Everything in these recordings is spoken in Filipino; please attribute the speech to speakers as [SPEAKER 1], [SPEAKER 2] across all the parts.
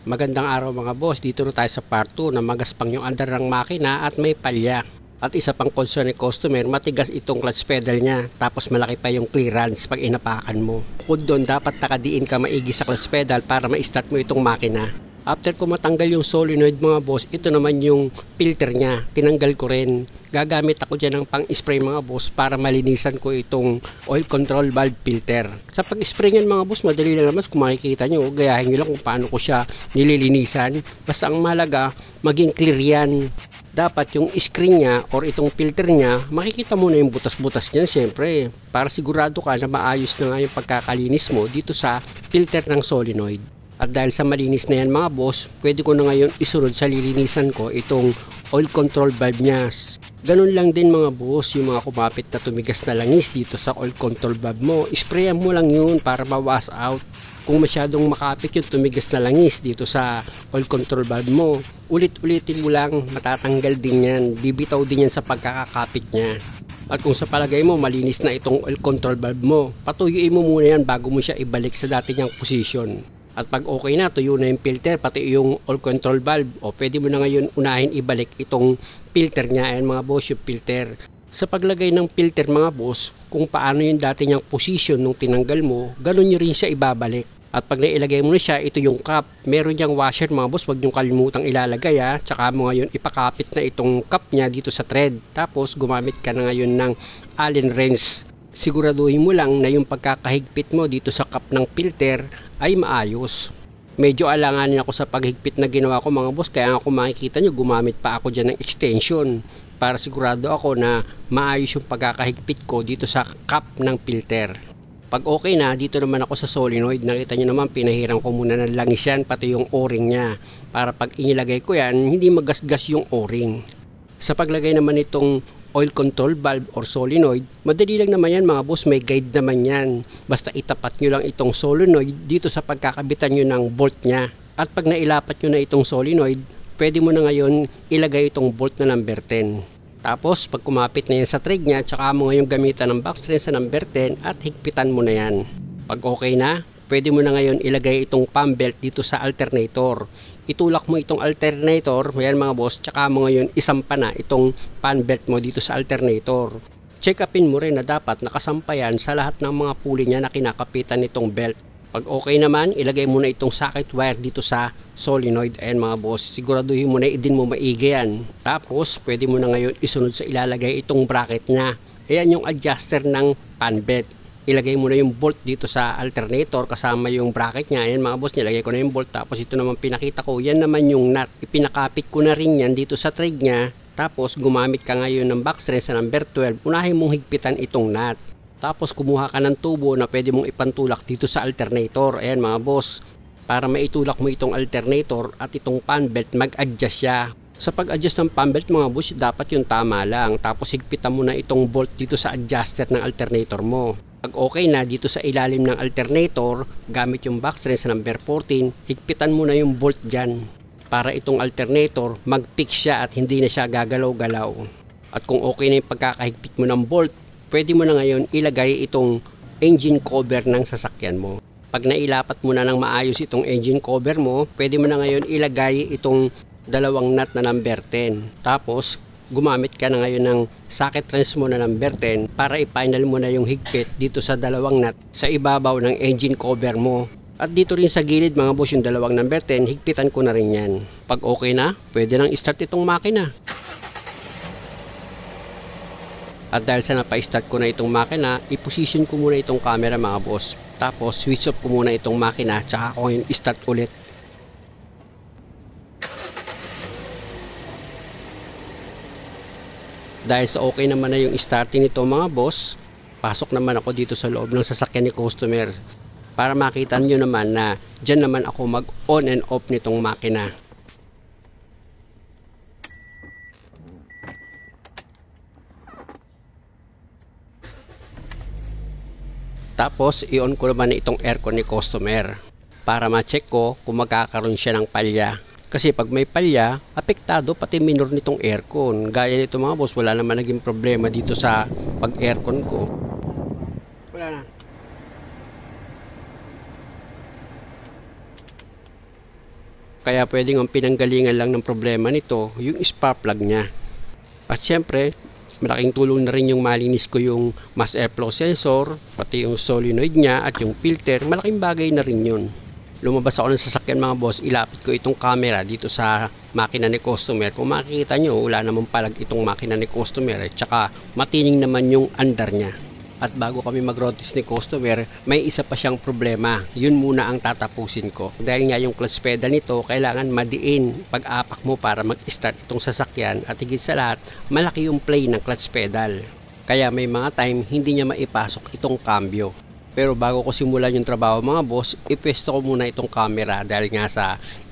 [SPEAKER 1] Magandang araw mga boss, dito na tayo sa part 2 na magaspang yung andar ng makina at may palya. At isa pang concern ni customer, matigas itong clutch pedal niya, tapos malaki pa yung clearance pag inapakan mo. Bukod doon, dapat nakadiin ka maigi sa clutch pedal para ma-start mo itong makina. After ko matanggal yung solenoid mga boss, ito naman yung filter niya, tinanggal ko rin. Gagamit ako dyan ng pang-spray mga boss para malinisan ko itong oil control valve filter. Sa pag-spray niyan mga boss, madali lang naman kung makikita nyo, gayahin nyo lang kung paano ko siya nililinisan. Basta ang malaga, maging clear yan. Dapat yung screen niya or itong filter niya, makikita mo na yung butas-butas niyan syempre. Para sigurado ka na maayos na nga yung pagkakalinis mo dito sa filter ng solenoid. At dahil sa malinis na yan mga boss, pwede ko na ngayon isunod sa lilinisan ko itong oil control valve niya. Ganun lang din mga boss, yung mga kumapit na tumigas na langis dito sa oil control valve mo, sprayan mo lang yun para ma-wash out. Kung masyadong makapit yung tumigas na langis dito sa oil control valve mo, ulit-ulitin mo lang, matatanggal din yan, bibitaw din yan sa pagkakakapit niya. At kung sa palagay mo malinis na itong oil control valve mo, patuyuin mo muna yan bago mo siya ibalik sa dati niyang position. At pag okay na, tuyo na yung filter, pati yung oil control valve, o pwede mo na ngayon unahin ibalik itong filter niya. Ayan mga boss, yung filter. Sa paglagay ng filter mga boss, kung paano yung dati niyang position nung tinanggal mo, ganun nyo rin siya ibabalik. At pag nailagay mo na siya, ito yung cap. Meron niyang washer mga boss, wag nyo kalimutang ilalagay ha. Tsaka mo ngayon ipakapit na itong cap niya dito sa thread. Tapos gumamit ka na ngayon ng Allen wrench. Siguraduhin mo lang na yung pagkakahigpit mo dito sa cap ng filter ay maayos. Medyo alanganin ako sa paghigpit na ginawa ko mga boss, kaya kung makikita nyo gumamit pa ako dyan ng extension para sigurado ako na maayos yung pagkakahigpit ko dito sa cap ng filter. Pag okay na, dito naman ako sa solenoid. Nakita nyo naman pinahiran ko muna ng langis yan, pati yung o-ring nya, para pag inilagay ko yan hindi magasgas yung o-ring. Sa paglagay naman itong oil control valve or solenoid, madali lang naman yan mga boss, may guide naman yan. Basta itapat nyo lang itong solenoid dito sa pagkakabitan nyo ng bolt nya. At pag nailapat nyo na itong solenoid, pwede mo na ngayon ilagay itong bolt na number 10. Tapos pag kumapit na yan sa thread nya, tsaka mo ngayon gamitan ng box thread sa number 10 at higpitan mo na yan. Pag okay na, pwede mo na ngayon ilagay itong pump belt dito sa alternator. Itulak mo itong alternator, yan mga boss, tsaka mo ngayon isampa na itong pan belt mo dito sa alternator. Check upin mo rin na dapat nakasampa yan sa lahat ng mga pulley niya na kinakapitan nitong belt. Pag okay naman, ilagay mo na itong socket wire dito sa solenoid. Ayan mga boss, siguraduhin mo na idin mo maigi yan. Tapos pwede mo na ngayon isunod sa ilalagay itong bracket niya. Ayan yung adjuster ng pan belt. Ilagay mo na yung bolt dito sa alternator kasama yung bracket niya. Ayan mga boss, nilagay ko na yung bolt. Tapos ito naman pinakita ko, yan naman yung nut. Ipinakapit ko na rin yan dito sa thread niya. Tapos gumamit ka ngayon ng box thread sa number 12. Unahin mong higpitan itong nut. Tapos kumuha ka ng tubo na pwede mong ipantulak dito sa alternator. Ayan mga boss, para maitulak mo itong alternator at itong fan belt, mag-adjust siya. Sa pag-adjust ng fan belt mga boss, dapat yung tama lang. Tapos higpitan mo na itong bolt dito sa adjuster ng alternator mo. Pag okay na dito sa ilalim ng alternator, gamit yung box thread sa number 14, higpitan mo na yung bolt dyan para itong alternator mag-fix siya at hindi na siya gagalaw-galaw. At kung okay na yung pagkakahigpit mo ng bolt, pwede mo na ngayon ilagay itong engine cover ng sasakyan mo. Pag nailapat mo na ng maayos itong engine cover mo, pwede mo na ngayon ilagay itong dalawang nut na number 10. Tapos gumamit ka na ngayon ng socket wrench mo na number 10 para i-final mo na yung higpit dito sa dalawang nut sa ibabaw ng engine cover mo. At dito rin sa gilid mga boss, yung dalawang number 10, higpitan ko na rin yan. Pag okay na, pwede nang i-start itong makina. At dahil sa napa-start ko na itong makina, i-position ko muna itong camera mga boss. Tapos switch off ko muna itong makina, tsaka ako ngayon i-start ulit. Dahil sa okay naman na yung starting nito mga boss, pasok naman ako dito sa loob ng sasakyan ni customer para makita nyo naman na dyan naman ako mag on and off nitong makina. Tapos i-on ko naman na itong aircon ni customer para ma-check ko kung magkakaroon siya ng palya. Kasi pag may palya, apektado pati minor nitong aircon. Gaya nito mga boss, wala naman naging problema dito sa pag-aircon ko. Wala na. Kaya pwedeng ang pinanggalingan lang ng problema nito yung spark plug niya. At syempre, malaking tulong na rin yung malinis ko yung mass airflow sensor, pati yung solenoid niya at yung filter, malaking bagay na rin yun. Lumabas ako ng sasakyan mga boss, ilapit ko itong camera dito sa makina ni customer. Kung makikita nyo, wala naman palag itong makina ni customer, at saka matining naman yung andar niya. At bago kami mag-road test ni customer, may isa pa siyang problema. Yun muna ang tatapusin ko. Dahil nga yung clutch pedal nito, kailangan madiin pag-apak mo para mag-start itong sasakyan. At higit sa lahat, malaki yung play ng clutch pedal. Kaya may mga time, hindi niya maipasok itong cambio. Pero bago ko simulan yung trabaho mga boss, ipwesto ko muna itong camera. Dahil nga sa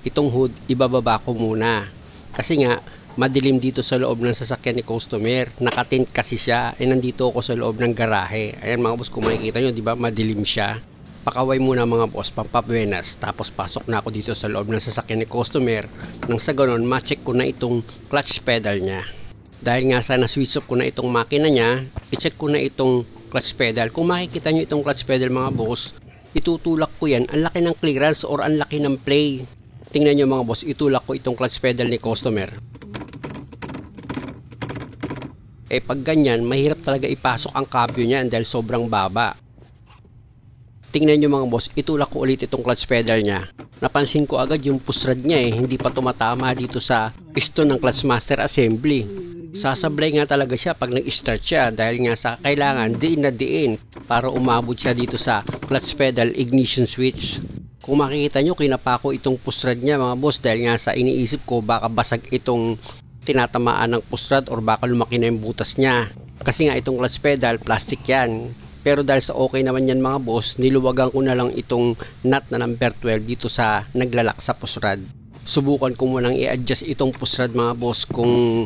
[SPEAKER 1] itong hood, ibababa ko muna. Kasi nga, madilim dito sa loob ng sasakyan ni customer. Nakatint kasi siya. Nandito ako sa loob ng garahe. Ayan mga boss, kung makikita nyo, di ba, madilim siya. Pakaway muna mga boss, pampabuenas. Tapos pasok na ako dito sa loob ng sasakyan ni customer. Nang sa ganon, ma-check ko na itong clutch pedal niya. Dahil nga sa na-switch off ko na itong makina niya, i-check ko na itong clutch pedal. Kung makikita nyo itong clutch pedal mga boss, itutulak ko yan. Ang laki ng clearance or ang laki ng play. Tingnan nyo mga boss, itulak ko itong clutch pedal ni customer. Pag ganyan, mahirap talaga ipasok ang cambio niyan dahil sobrang baba. Tingnan nyo mga boss, itulak ko ulit itong clutch pedal niya. Napansin ko agad yung push rod niya hindi pa tumatama dito sa piston ng clutch master assembly. Sasablay nga talaga siya pag nag-start siya dahil nga sa kailangan diin na diin para umabot siya dito sa clutch pedal ignition switch. Kung makikita nyo, kinapa ko itong push rod niya mga boss dahil nga sa iniisip ko baka basag itong tinatamaan ng push rod or baka lumaki na yung butas niya. Kasi nga itong clutch pedal, plastic yan. Pero dahil sa okay naman yan mga boss, niluwagan ko na lang itong nut na number 12 dito sa naglalak sa push rod. Subukan ko munang i-adjust itong push rod mga boss kung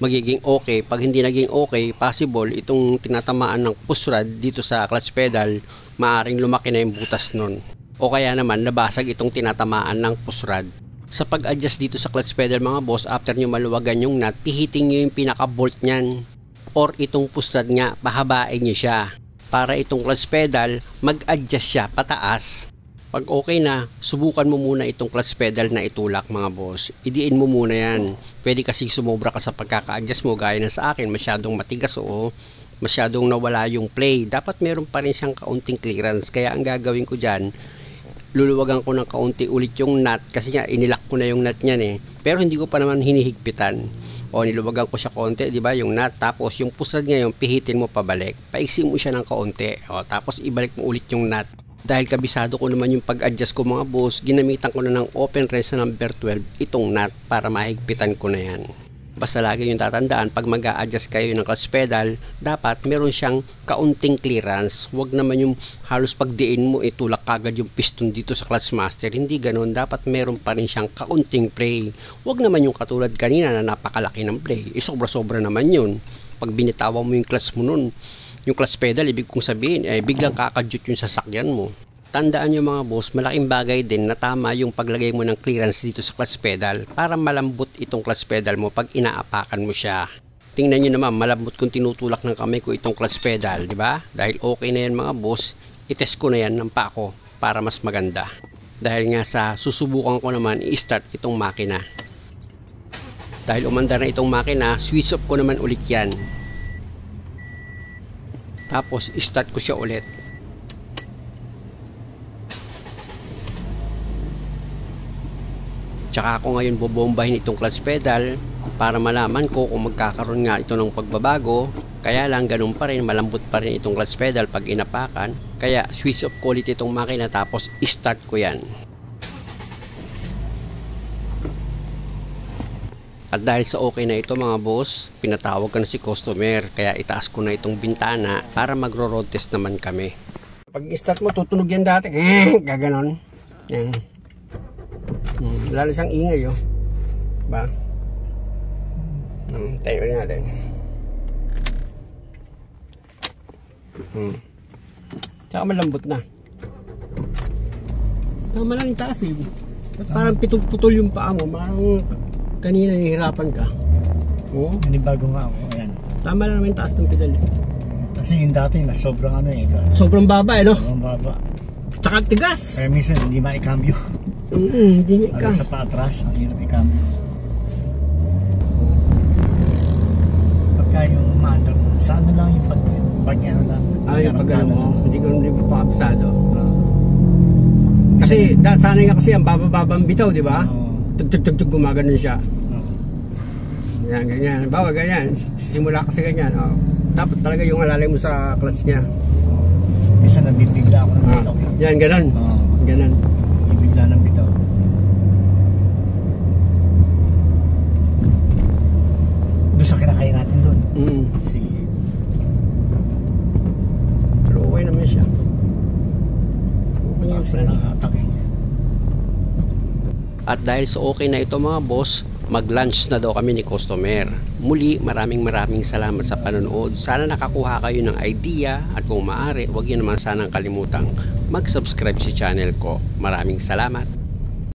[SPEAKER 1] magiging okay. Pag hindi naging okay, possible itong tinatamaan ng push rod dito sa clutch pedal, maaring lumaki na yung butas nun. O kaya naman nabasag itong tinatamaan ng push rod. Sa pag-adjust dito sa clutch pedal mga boss, after nyo maluwagan yung nut, pihitin nyo yung pinaka-bolt nyan. Or itong push rod nga, pahabain nyo siya. Para itong clutch pedal, mag-adjust siya pataas. Pag okay na, subukan mo muna itong clutch pedal na itulak mga boss. Idiin mo muna yan. Pwede kasi sumobra ka sa pagkaka-adjust mo, gaya na sa akin, masyadong matigas o masyadong nawala yung play. Dapat meron pa rin siyang kaunting clearance. Kaya ang gagawin ko dyan, luluwagan ko ng kaunti ulit yung nut kasi nga inilak ko na yung nut niyan pero hindi ko pa naman hinihigpitan. O niluwagan ko siya kaunti, di ba, yung nut, tapos yung push rod ngayon pihitin mo pabalik, paiksi mo siya ng kaunti, tapos ibalik mo ulit yung nut. Dahil kabisado ko naman yung pag-adjust ko mga boss, ginamitan ko na ng open wrench na number 12 itong nut para mahigpitan ko na yan. Basta lagi yung tatandaan, pag mag-a-adjust kayo ng clutch pedal, dapat meron siyang kaunting clearance. Huwag naman yung halos pagdiin mo itulak kagad yung piston dito sa clutch master. Hindi ganun, dapat meron pa rin siyang kaunting play. Huwag naman yung katulad kanina na napakalaki ng play. Sobra-sobra naman yun. Pag binitawan mo yung clutch mo nun, yung clutch pedal, ibig kong sabihin, biglang kakadyot yung sasakyan mo. Tandaan nyo mga boss, malaking bagay din na tama yung paglagay mo ng clearance dito sa clutch pedal para malambot itong clutch pedal mo pag inaapakan mo siya. Tingnan nyo naman, malambot kung tinutulak ng kamay ko itong clutch pedal, di ba? Dahil okay na yan mga boss, itest ko na yan ng pako para mas maganda. Dahil nga sa susubukan ko naman i-start itong makina. Dahil umandar na itong makina, switch off ko naman ulit yan. Tapos i-start ko siya ulit. Tsaka ako ngayon bobombahin itong clutch pedal para malaman ko kung magkakaroon nga ito ng pagbabago. Kaya lang ganun pa rin, malambot pa rin itong clutch pedal pag inapakan. Kaya switch off ko ulit itong makina tapos start ko yan. At dahil sa okay na ito mga boss, pinatawag ko na si customer. Kaya itaas ko na itong bintana para magro-road test naman kami. Pag start mo, tutunog yan dati. Gaganon. Yan. Lalo siyang ingay ba? Tayo rin natin. Tsaka malambot na. Malaking taas parang putol yung paa mo. Parang kanina nahihirapan ka.
[SPEAKER 2] Nanibago nga ako. Ayan.
[SPEAKER 1] Tama lang naman yung taas ng pedal.
[SPEAKER 2] Kasi yung dati na sobrang
[SPEAKER 1] sobrang baba no?
[SPEAKER 2] Sobrang baba.
[SPEAKER 1] Tsaka tigas.
[SPEAKER 2] Kaya minsan hindi maikambyo.
[SPEAKER 1] Hindi ka.
[SPEAKER 2] Sa paatras, ang hirap i-cambio. Pagka yung maandar mo, sa ano lang yung pag ano lang.
[SPEAKER 1] Ay, pag ano mo, hindi ko pa kabisado.
[SPEAKER 2] Ah.
[SPEAKER 1] Kasi, sanay nga kasi ang bababang bitaw, di ba?
[SPEAKER 2] Oo.
[SPEAKER 1] Tug-tug-tug gumaganon siya.
[SPEAKER 2] Oo.
[SPEAKER 1] Yan, ganyan. Bawa, ganyan. Simula kasi ganyan. Oh. Dapat talaga yung alalay mo sa clutch niya.
[SPEAKER 2] Minsan nabibigla ako ng bitaw.
[SPEAKER 1] Yan, ganon.
[SPEAKER 2] Oo.
[SPEAKER 1] Ganon.
[SPEAKER 2] Bibigla ng bitaw. Doon sa kinakain natin doon. Si
[SPEAKER 1] Pero okay naman siya. Okay yung
[SPEAKER 2] Sila ng atak eh.
[SPEAKER 1] At dahil sa okay na ito mga boss, mag-lunch na daw kami ni customer. Muli, maraming salamat sa panonood. Sana nakakuha kayo ng idea at kung maaari, huwag niyo naman sanang kalimutang mag-subscribe sa channel ko. Maraming salamat.